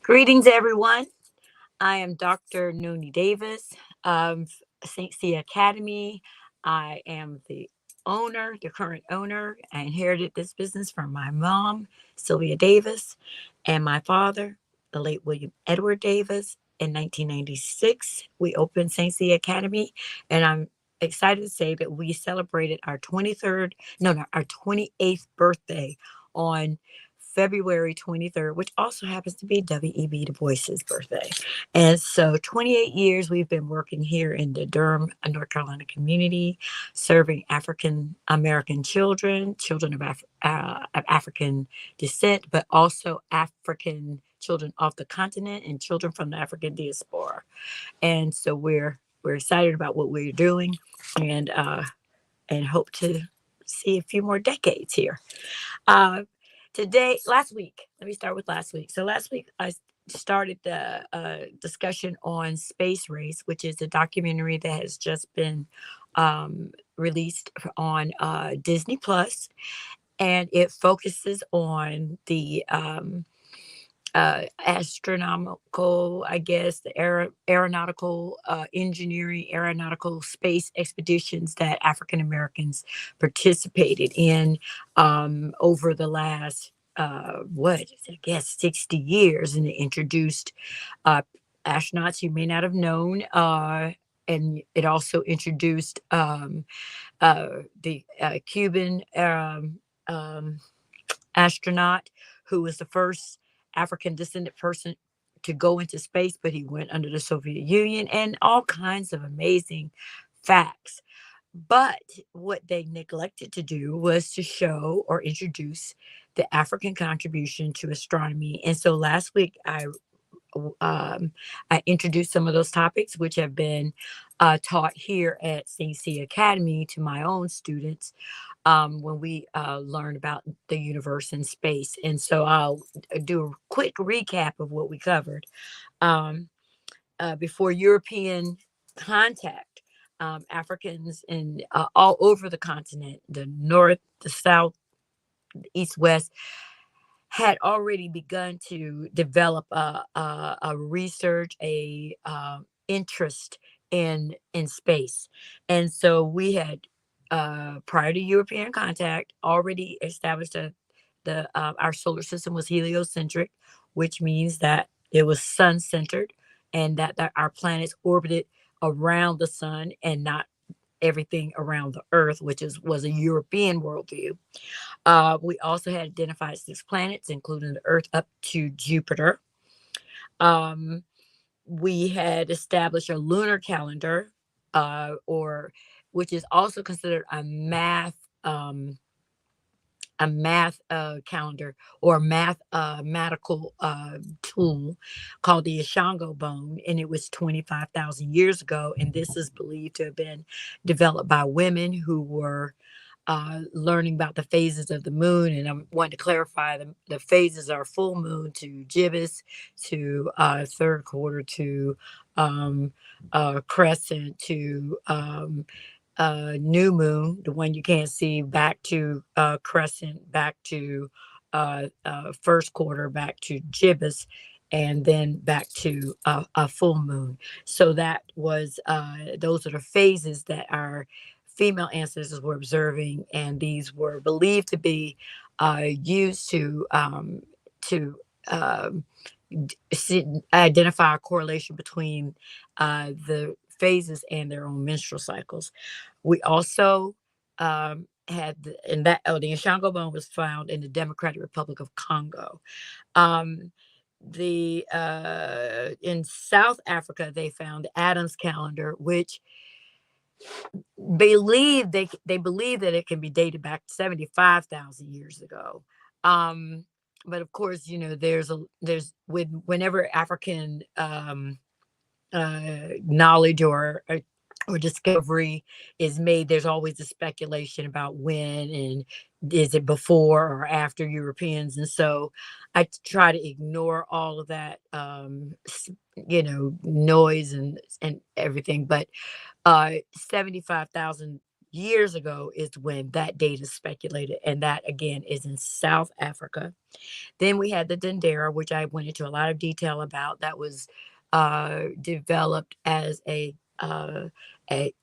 Greetings, everyone. I am Dr. Noni Davis of St. C Academy. I am the current owner. I inherited this business from my mom, Sylvia Davis, and my father, the late William Edward Davis. In 1996, we opened St. C Academy, and I'm excited to say that we celebrated our 23rd, no, our 28th birthday on February 23rd, which also happens to be W.E.B. Du Bois's birthday. And so 28 years we've been working here in the Durham, North Carolina community, serving African American children, children of African descent, but also African children off the continent and children from the African diaspora. And so we're excited about what we're doing, and hope to see a few more decades here. Uh, last week, let me start with last week. So last week I started the discussion on Space Race, which is a documentary that has just been released on Disney Plus, and it focuses on the astronomical, I guess, the aeronautical engineering, aeronautical space expeditions that African Americans participated in over the last, what, I guess, 60 years. And it introduced uh, astronauts you may not have known. And it also introduced the Cuban astronaut who was the first African descendant person to go into space, but he went under the Soviet Union, and all kinds of amazing facts. But what they neglected to do was to show or introduce the African contribution to astronomy. And so last week, I introduced some of those topics, which have been taught here at St. C Academy to my own students when we learn about the universe and space. And so I'll do a quick recap of what we covered. Um, Before European contact, Africans in all over the continent, the north, the south, the east, west, had already begun to develop a research, a interest in space. And so we had, prior to European contact, already established the our solar system was heliocentric, which means that it was sun centered, and that our planets orbited around the sun and not everything around the Earth, which was a European worldview. We also had identified 6 planets, including the Earth up to Jupiter. Um, we had established a lunar calendar, or which is also considered a math calendar or mathematical tool called the Ishango bone, and it was 25,000 years ago. And this is believed to have been developed by women who were learning about the phases of the moon. And I want to clarify the phases are full moon to gibbous, to third quarter, to um, crescent, to new moon, the one you can't see, back to crescent, back to first quarter, back to gibbous, and then back to a full moon. So that was those are the phases that our female ancestors were observing, and these were believed to be used to um, identify a correlation between the phases and their own menstrual cycles. We also had and that the Ishango bone was found in the Democratic Republic of Congo. Um, the In South Africa, they found the Adams calendar, which they believe that it can be dated back 75,000 years ago. Um, but of course, whenever African knowledge or discovery is made, there's always a speculation about when, and is it before or after Europeans. And so I try to ignore all of that, noise and everything. But 75,000 years ago is when that date is speculated, and that again is in South Africa. Then we had the Dendera, which I went into a lot of detail about. That was developed as a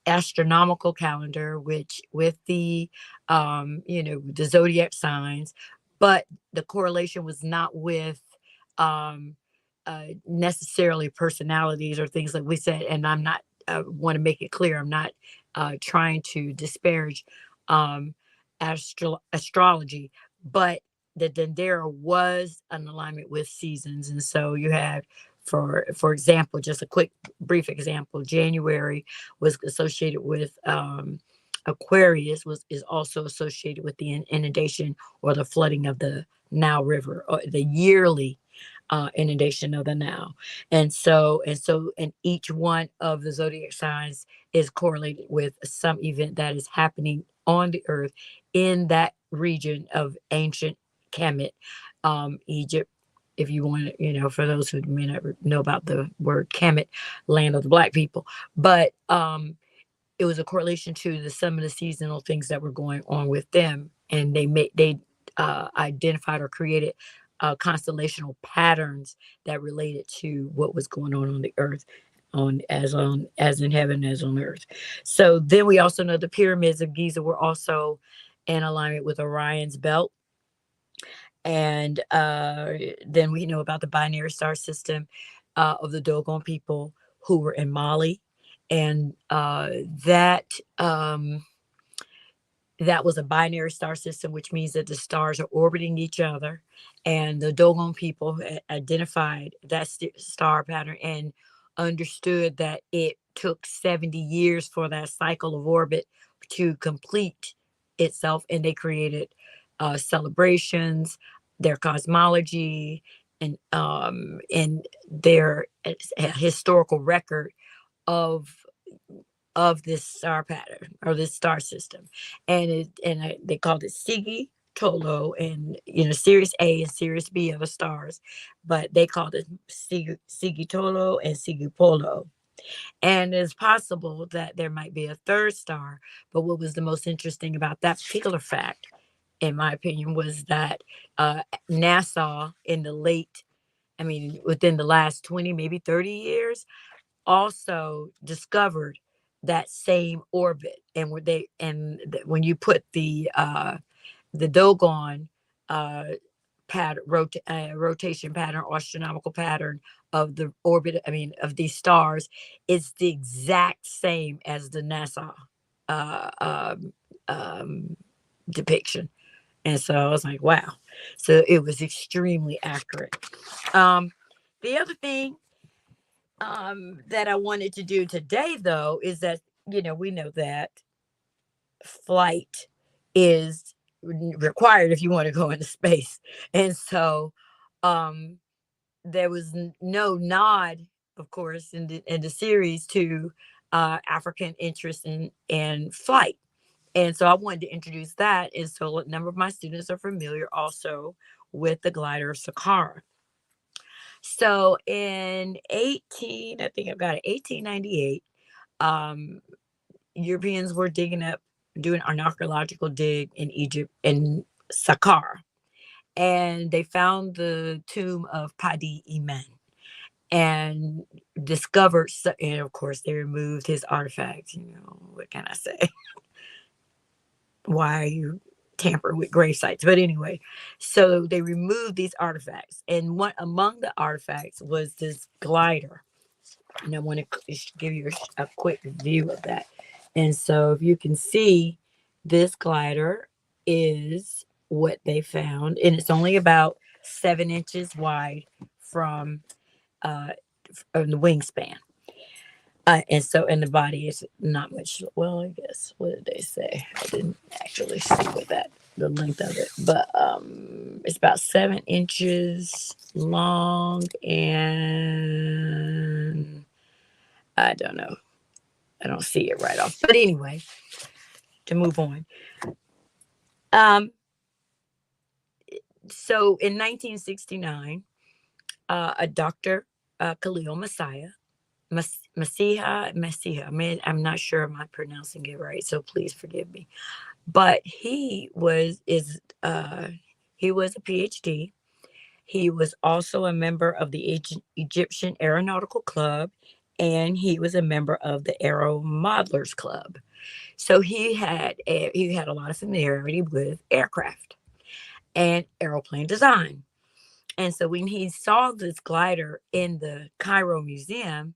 astronomical calendar, which with the the zodiac signs, but the correlation was not with um, necessarily personalities or things like we said. And I'm not want to make it clear. I'm not trying to disparage um, astrology, but the Dendera was an alignment with seasons. And so you had, for example, just a quick brief example, January was associated with Aquarius, was is also associated with the inundation or the flooding of the Nile River, or the yearly inundation of the Nile. And each one of the zodiac signs is correlated with some event that is happening on the earth in that region of ancient Kemet, Egypt. If you want to, for those who may not know about the word Kemet, land of the black people, but it was a correlation to some of the seasonal things that were going on with them, and they identified or created constellational patterns that related to what was going on the earth, as in heaven as on earth. So then we also know the pyramids of Giza were also in alignment with Orion's belt. And then we know about the binary star system of the Dogon people who were in Mali, and that was a binary star system, which means that the stars are orbiting each other. And the Dogon people identified that star pattern and understood that it took 70 years for that cycle of orbit to complete itself. And they created celebrations, their cosmology, and their historical record of this star pattern or this star system. They called it Sigi Tolo, and Sirius A and Sirius B are the stars, but they called it Sigi Tolo and Sigi Polo. And it's possible that there might be a third star, but what was the most interesting about that particular fact, in my opinion, was that NASA within the last 20, maybe 30 years, also discovered that same orbit. And when you put the Dogon uh pattern, rotation pattern, astronomical pattern of the orbit, of these stars, it's the exact same as the NASA uh um, um depiction. And so I was like, wow. So it was extremely accurate. The other thing that I wanted to do today, though, is that we know that flight is required if you want to go into space, and so um, there was no nod, of course, in the series to African interest in flight. And so I wanted to introduce that, and so a number of my students are familiar also with the glider of Saqqara. So in 1898, um, Europeans were doing an archaeological dig in Egypt in Saqqara, and they found the tomb of Padi Iman and discovered, and of course they removed his artifacts. What can I say? Why are you tampering with grave sites? But anyway, so they removed these artifacts, and one among the artifacts was this glider. And I want to give you a quick view of that. And so if you can see, this glider is what they found, and it's only about 7 inches wide from from the wingspan. And so, and the body is not much. Well, I guess, what did they say? I didn't actually see what the length of it, but it's about 7 inches long, and I don't know. I don't see it right off. But anyway, to move on. Um, so in 1969, a doctor, Khalil Messiah, Masiha. I mean, I'm not sure I'm not pronouncing it right, so please forgive me. But he was a PhD. He was also a member of the Egyptian Aeronautical Club, and he was a member of the Aero Modelers Club. So he had a lot of familiarity with aircraft and aeroplane design. And so when he saw this glider in the Cairo Museum,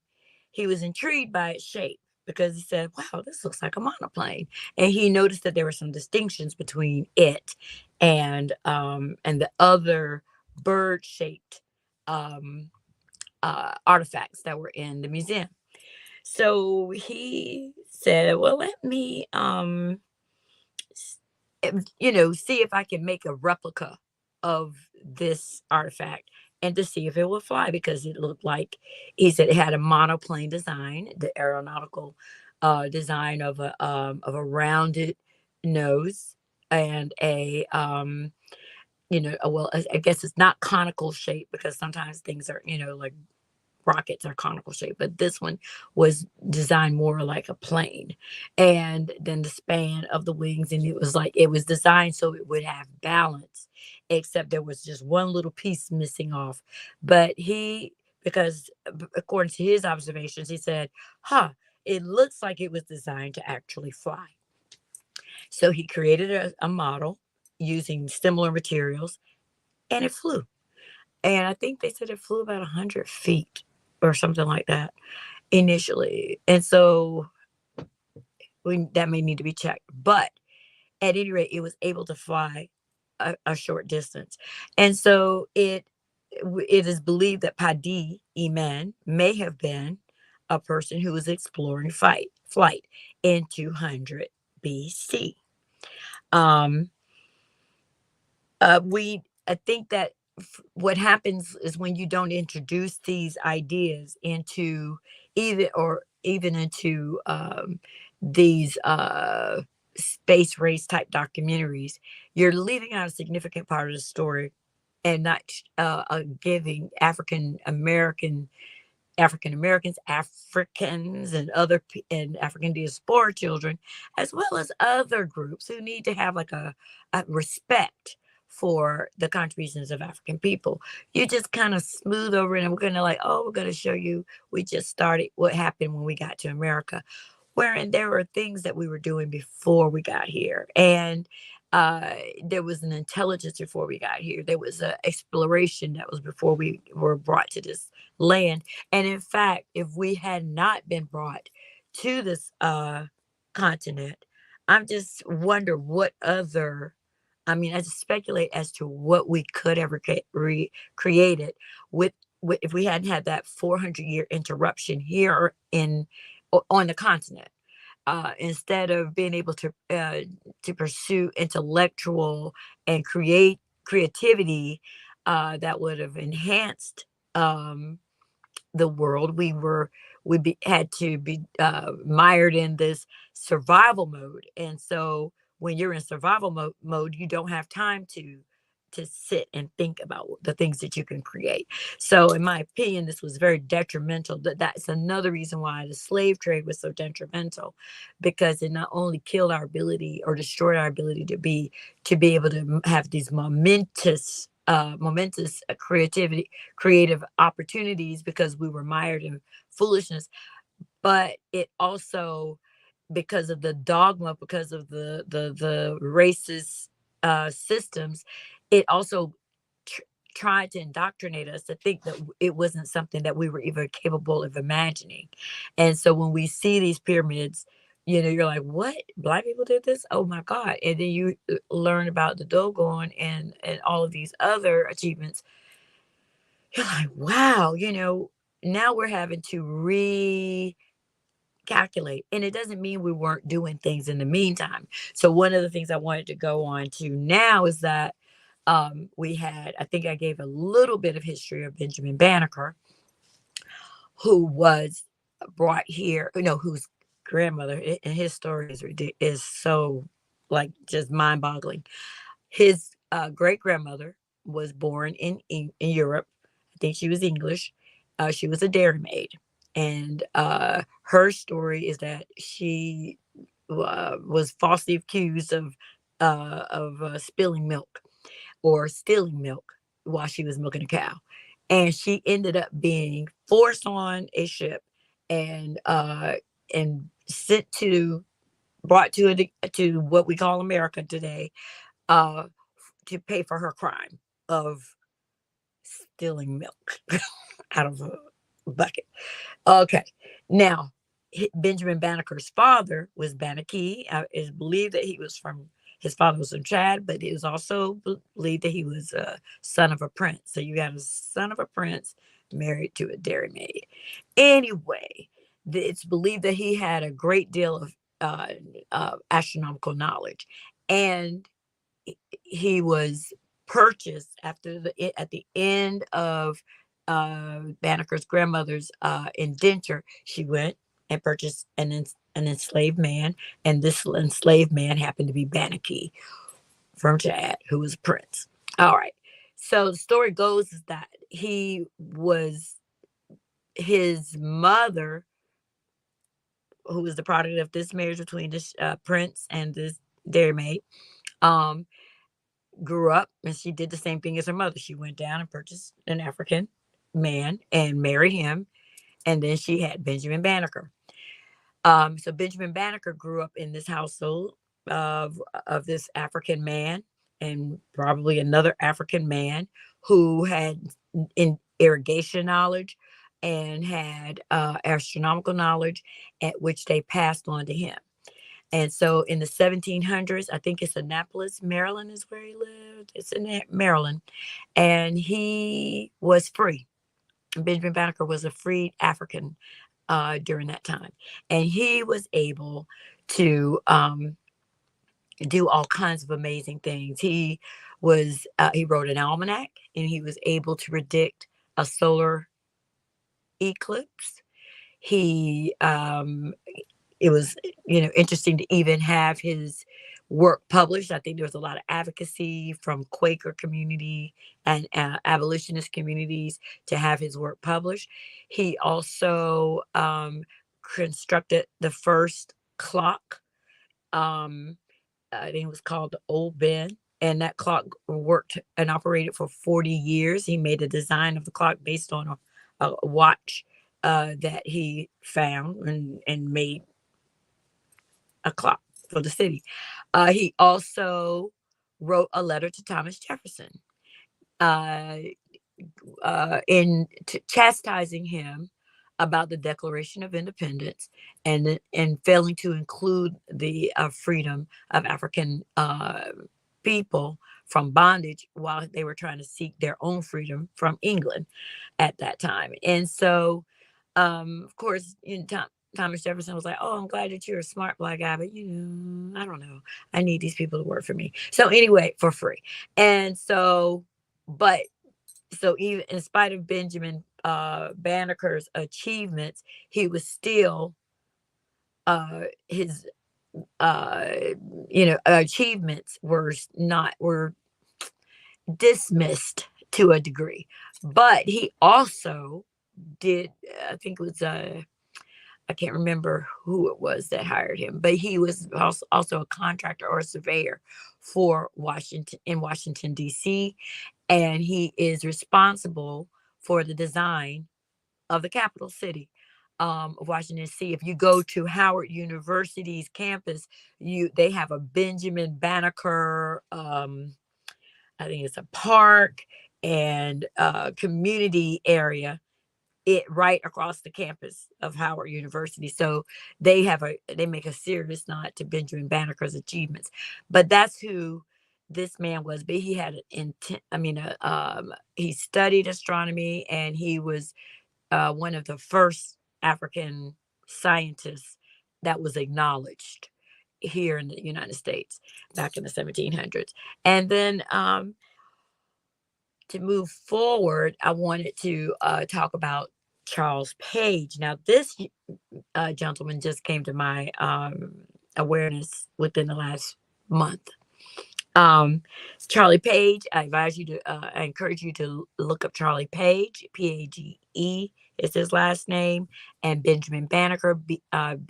he was intrigued by its shape because he said, "Wow, this looks like a monoplane." And he noticed that there were some distinctions between it and the other bird-shaped um, artifacts that were in the museum. So he said, "Well, let me see if I can make a replica of this artifact and to see if it would fly because it looked like he said it had a monoplane design, the aeronautical design of a rounded nose and I guess it's not conical shape because sometimes things are, like rockets are conical shape, but this one was designed more like a plane. And then the span of the wings, and it was designed so it would have balance, except there was just one little piece missing off. But because according to his observations, he said, huh, it looks like it was designed to actually fly. So he created a model using similar materials and it flew. And I think they said it flew about 100 feet or something like that initially. And so that may need to be checked. But at any rate, it was able to fly a short distance. And so it is believed that Padi Iman may have been a person who was exploring flight in 200 BC. Um, we I think that what happens is when you don't introduce these ideas into even into these space race type documentaries, you're leaving out a significant part of the story and not giving African Americans, Africans, and and African diaspora children, as well as other groups who need to have like a respect for the contributions of African people. You just kind of smooth over it, and we're going to we're going to show you we just started what happened when we got to America, wherein there were things that we were doing before we got here, and uh, there was an intelligence before we got here. There was an exploration that was before we were brought to this land. And in fact, if we had not been brought to this continent, I'm just wonder what other. I mean, I just speculate as to what we could ever created with if we hadn't had that 400-year interruption here on the continent. Instead of being able to pursue intellectual and creativity that would have enhanced um, the world, had to be mired in this survival mode. And so when you're in survival mode, you don't have time to sit and think about the things that you can create. So in my opinion, this was very detrimental. That's another reason why the slave trade was so detrimental, because it not only killed our ability or destroyed our ability to be able to have these momentous creative opportunities because we were mired in foolishness, but it also, because of the dogma, because of the racist systems, it also tr- tried to indoctrinate us to think that it wasn't something that we were even capable of imagining. And so when we see these pyramids, you're like, what? Black people did this? Oh my God. And then you learn about the Dogon and all of these other achievements. You're like, wow, now we're having to calculate. And it doesn't mean we weren't doing things in the meantime. So one of the things I wanted to go on to now is that I think I gave a little bit of history of Benjamin Banneker, who was brought here, whose grandmother, and his story is so like just mind boggling. His great grandmother was born in Europe. I think she was English. She was a dairymaid. And her story is that she was falsely accused of spilling milk or stealing milk while she was milking a cow, and she ended up being forced on a ship and sent to brought to what we call America today, uh, to pay for her crime of stealing milk out of a bucket. Okay. Now, Benjamin Banneker's father was Bannockee. It's believed that his father was from Chad, but it was also believed that he was a son of a prince. So you got a son of a prince married to a dairymaid. Anyway, it's believed that he had a great deal of astronomical knowledge, and he was purchased at the end of Banneker's grandmother's indenture. She went and purchased an enslaved man, and this enslaved man happened to be Bannockee from Chad, who was a prince. All right. So the story goes is that his mother, who was the product of this marriage between this prince and this dairymaid, um, grew up, and she did the same thing as her mother. She went down and purchased an African man and married him, and then she had Benjamin Banneker. So Benjamin Banneker grew up in this household of this African man and probably another African man who had in irrigation knowledge and had astronomical knowledge, at which they passed on to him. And so in the 1700s, I think it's Annapolis, Maryland is where he lived. It's in Maryland. And he was free. Benjamin Banneker was a freed African during that time. And he was able to do all kinds of amazing things. He wrote an almanac, and he was able to predict a solar eclipse. He It was interesting to even have his work published. I think there was a lot of advocacy from Quaker community and abolitionist communities to have his work published. He also constructed the first clock. I think it was called the Old Ben, and that clock worked and operated for 40 years. He made a design of the clock based on a watch that he found and made a clock for the city. He also wrote a letter to Thomas Jefferson uh, chastising him about the Declaration of Independence and failing to include the freedom of African people from bondage while they were trying to seek their own freedom from England at that time. And so, of course, Thomas Jefferson was like, "Oh, I'm glad that you're a smart black guy, but I don't know. I need these people to work for me." So anyway, for free. And so, but so even in spite of Benjamin Banneker's achievements, he was still his uh achievements were dismissed to a degree. But he also did, I think it was I can't remember who it was that hired him, but he was also a contractor or a surveyor for Washington D.C., and he is responsible for the design of the capital city of Washington D.C. If you go to Howard University's campus, they have a Benjamin Banneker. I think it's a park and community area it right across the campus of Howard University. So they make a serious nod to Benjamin Banneker's achievements. But that's who this man was. But he had an intent. I mean, he studied astronomy, and he was one of the first African scientists that was acknowledged here in the United States back in the 1700s. And then to move forward, I wanted to talk about Charles Page. Now, this gentleman just came to my awareness within the last month. Charlie Page, I encourage you to look up Charlie Page, Page. is his last name, and Benjamin Banneker, Banneker,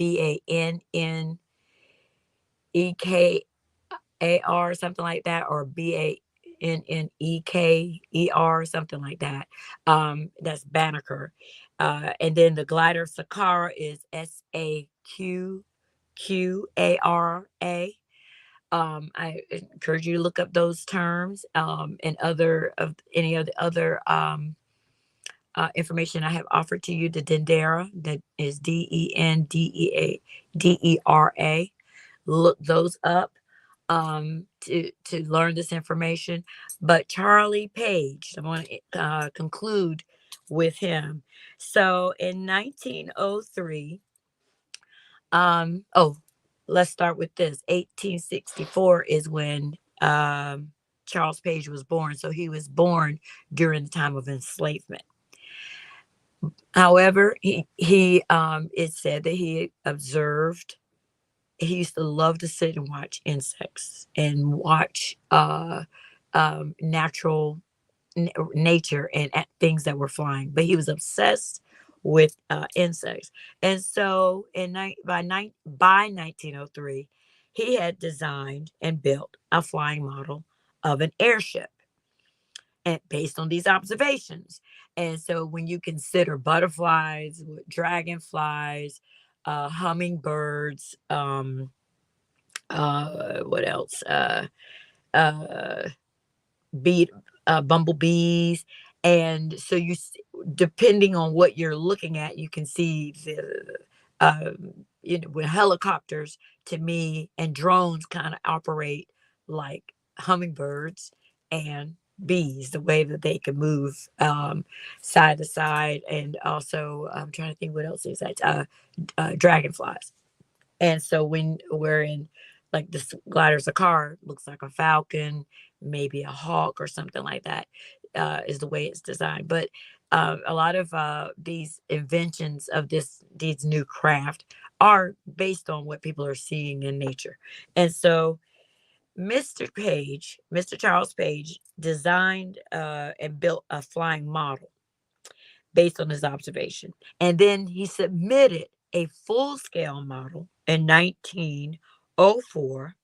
something like that, or Banneker, something like that. That's Banneker. And then the glider Sakara is Saqara. I encourage you to look up those terms, and other of any of the other information I have offered to you. The Dendera, that is Dendera. Look those up to learn this information. But Charlie Page, I want to conclude with him. So in 1903, oh, let's start with this. 1864 is when Charles Page was born. So he was born during the time of enslavement. However, it said that he observed. He used to love to sit and watch insects and watch natural nature and things that were flying. But he was obsessed with insects, and so by 1903, he had designed and built a flying model of an airship, and based on these observations. And so when you consider butterflies, dragonflies, hummingbirds, what else? Uh, bee, bumblebees, and so depending on what you're looking at, you can see with helicopters, to me, and drones kind of operate like hummingbirds and bees, the way that they can move side to side. And also, I'm trying to think what else is that, dragonflies. And so when we're in, like, this glider's a car, looks like a falcon, maybe a hawk or something like that, is the way it's designed. But a lot of these inventions of these new craft are based on what people are seeing in nature. And so Mr. Charles Page, designed and built a flying model based on his observation. And then he submitted a full scale model in 1904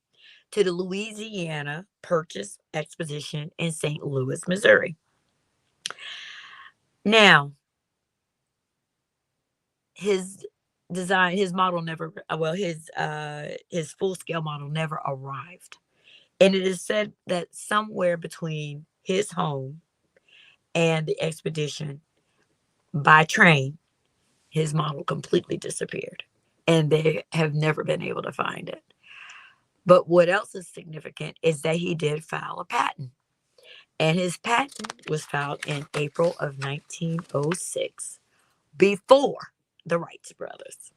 to the Louisiana Purchase Exposition in St. Louis, Missouri. Now, his his model never, his full scale model never arrived. And it is said that somewhere between his home and the expedition by train, his model completely disappeared, and they have never been able to find it. But what else is significant is that he did file a patent, and his patent was filed in April of 1906, before the Wright brothers.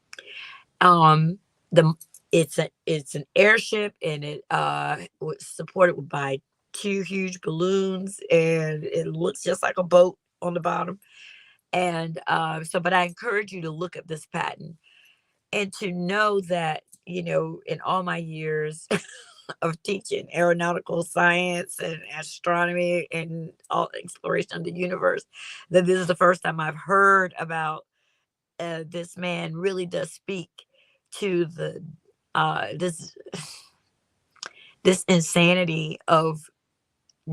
Um, the it's an airship, and it was supported by two huge balloons, and it looks just like a boat on the bottom. And but I encourage you to look at this patent, and to know that, in all my years of teaching aeronautical science and astronomy and all exploration of the universe, that this is the first time I've heard about this man really does speak to the this insanity of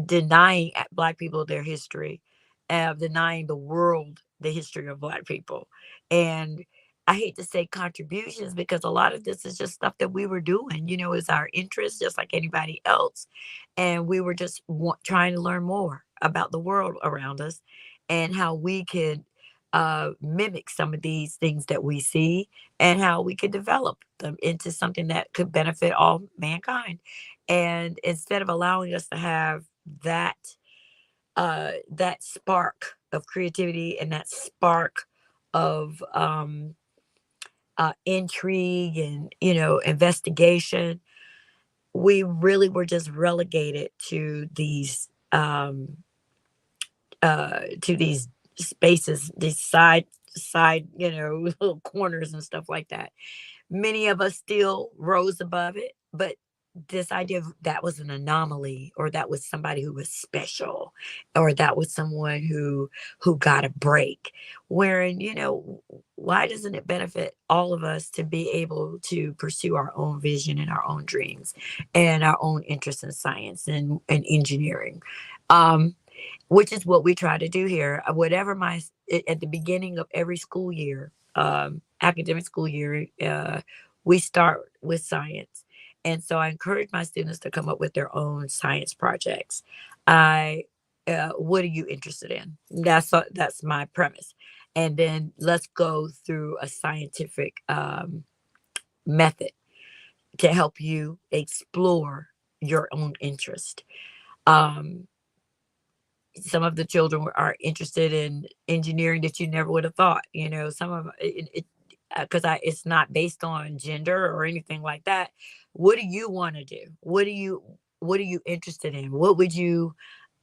denying Black people their history, denying the world the history of Black people. And I hate to say contributions, because a lot of this is just stuff that we were doing, is our interest, just like anybody else. And we were just trying to learn more about the world around us, and how we could mimic some of these things that we see, and how we could develop them into something that could benefit all mankind. And instead of allowing us to have that that spark of creativity, and that spark of intrigue, and investigation, we really were just relegated to these spaces, these side little corners and stuff like that. Many of us still rose above it, but this idea of that was an anomaly, or that was somebody who was special, or that was someone who got a break, wherein, why doesn't it benefit all of us to be able to pursue our own vision and our own dreams and our own interest in science and engineering? um which is what we try to do here. Whatever at the beginning of every school year, academic school year, we start with science. And so I encourage my students to come up with their own science projects. I, what are you interested in? That's my premise. And then let's go through a scientific method to help you explore your own interest. Um, some of the children are interested in engineering that you never would have thought. Some of it, because it's not based on gender or anything like that. What do you want to do? What are you interested in?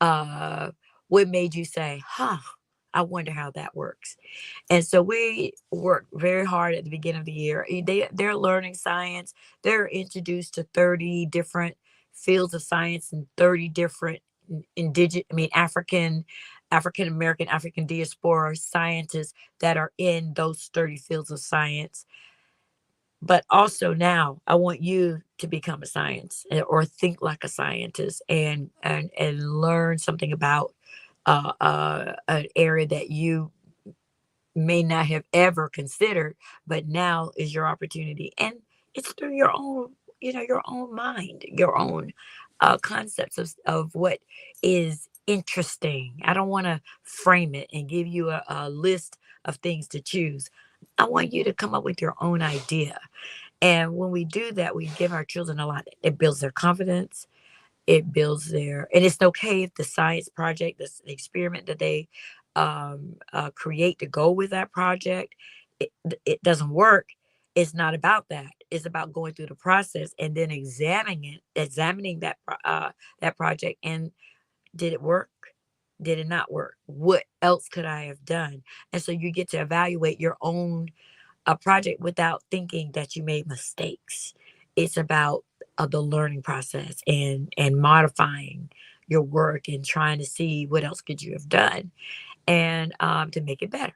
Uh what made you say, huh, I wonder how that works? And so we work very hard at the beginning of the year. They're learning science. They're introduced to 30 different fields of science and 30 different indigenous, African American, African diaspora scientists that are in those 30 fields of science. But also now I want you to become a science, or think like a scientist, and learn something about an area that you may not have ever considered, but now is your opportunity. And it's through your own mind, your own concepts of what is interesting. I don't want to frame it and give you a list of things to choose. I want you to come up with your own idea. And when we do that, we give our children a lot. It builds their confidence, it builds and it's okay if the science project, this experiment that they create to go with that project, it doesn't work. It's not about that. It's about going through the process and then examining that project, and did it work? Did it not work? What else could I have done? And so you get to evaluate your own a project without thinking that you made mistakes. It's about the learning process and modifying your work and trying to see what else could you have done, and to make it better.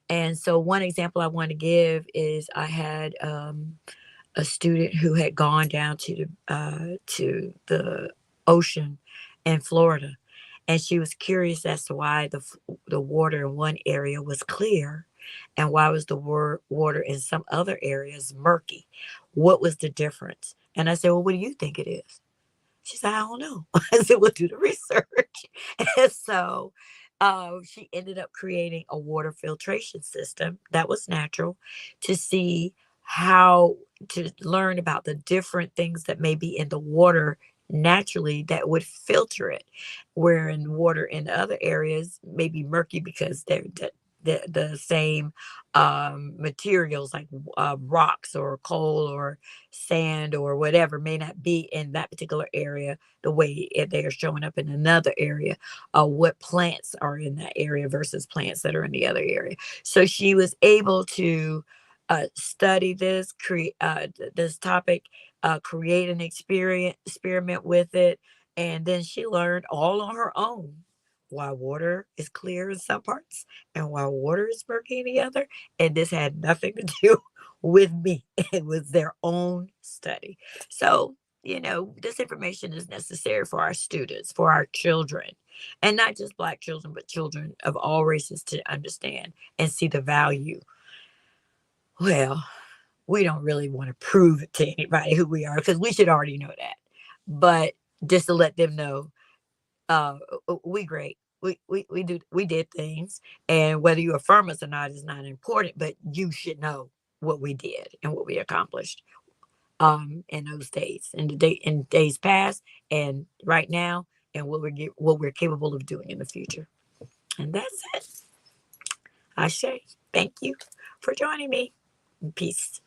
And so one example I want to give is I had a student who had gone down to the ocean in Florida, and she was curious as to why the water in one area was clear, and why was the water in some other areas murky. What was the difference? And I said, well, what do you think it is? She said, I don't know. I said, well, do the research. And so she ended up creating a water filtration system that was natural, to see how to learn about the different things that may be in the water naturally that would filter it, where in water in other areas may be murky because they're the same materials, like rocks or coal or sand or whatever, may not be in that particular area the way they are showing up in another area. What plants are in that area versus plants that are in the other area. So she was able to study this topic, create an experiment with it, and then she learned all on her own why water is clear in some parts and why water is murky in the other. And this had nothing to do with me. It was their own study. So, this information is necessary for our students, for our children, and not just Black children, but children of all races, to understand and see the value. Well, we don't really want to prove it to anybody who we are, because we should already know that. But just to let them know, uh, we great. We did things, and whether you affirm us or not is not important. But you should know what we did and what we accomplished in those days, in days past, and right now, and what we're capable of doing in the future. And that's it. I say thank you for joining me. Peace.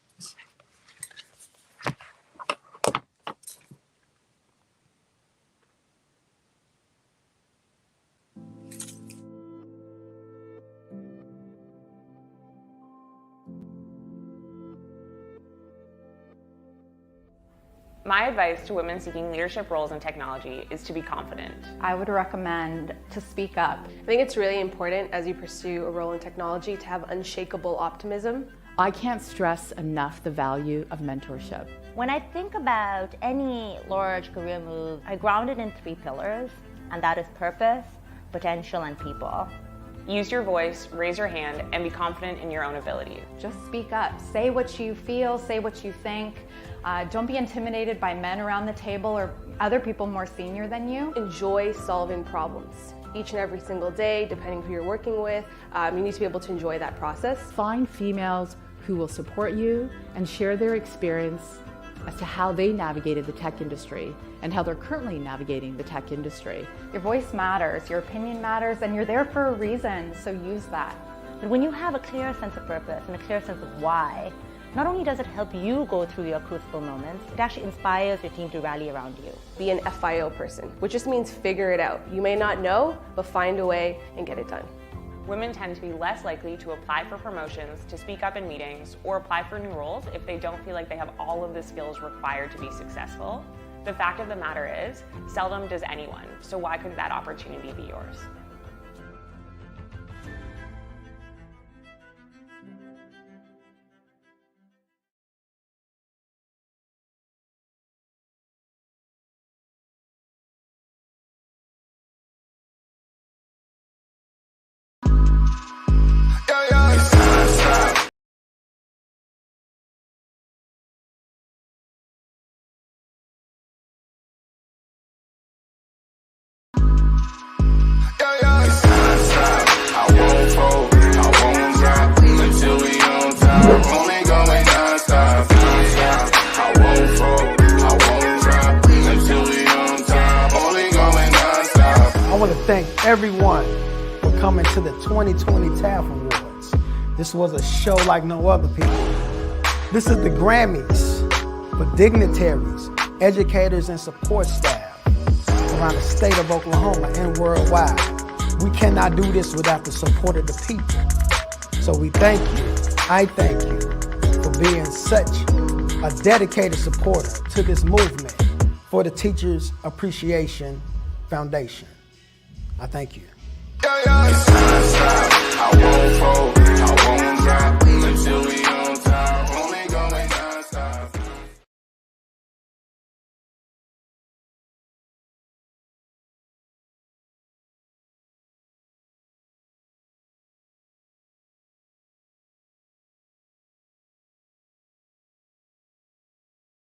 My advice to women seeking leadership roles in technology is to be confident. I would recommend to speak up. I think it's really important as you pursue a role in technology to have unshakable optimism. I can't stress enough the value of mentorship. When I think about any large career move, I ground it in 3 pillars, and that is purpose, potential, and people. Use your voice, raise your hand, and be confident in your own abilities. Just speak up. Say what you feel, say what you think. Don't be intimidated by men around the table or other people more senior than you. Enjoy solving problems. Each and every single day, depending who you're working with, you need to be able to enjoy that process. Find females who will support you and share their experience as to how they navigated the tech industry and how they're currently navigating the tech industry. Your voice matters, your opinion matters, and you're there for a reason, so use that. But when you have a clear sense of purpose and a clear sense of why, not only does it help you go through your crucible moments, it actually inspires your team to rally around you. Be an FIO person, which just means figure it out. You may not know, but find a way and get it done. Women tend to be less likely to apply for promotions, to speak up in meetings, or apply for new roles if they don't feel like they have all of the skills required to be successful. The fact of the matter is, seldom does anyone, so why couldn't that opportunity be yours? I want to thank everyone for coming to the 2020 TAF Awards. This was a show like no other, people. This is the Grammys for dignitaries, educators, and support staff around the state of Oklahoma and worldwide. We cannot do this without the support of the people. So we thank you, I thank you, for being such a dedicated supporter to this movement for the Teachers Appreciation Foundation. I thank you. I won't fold.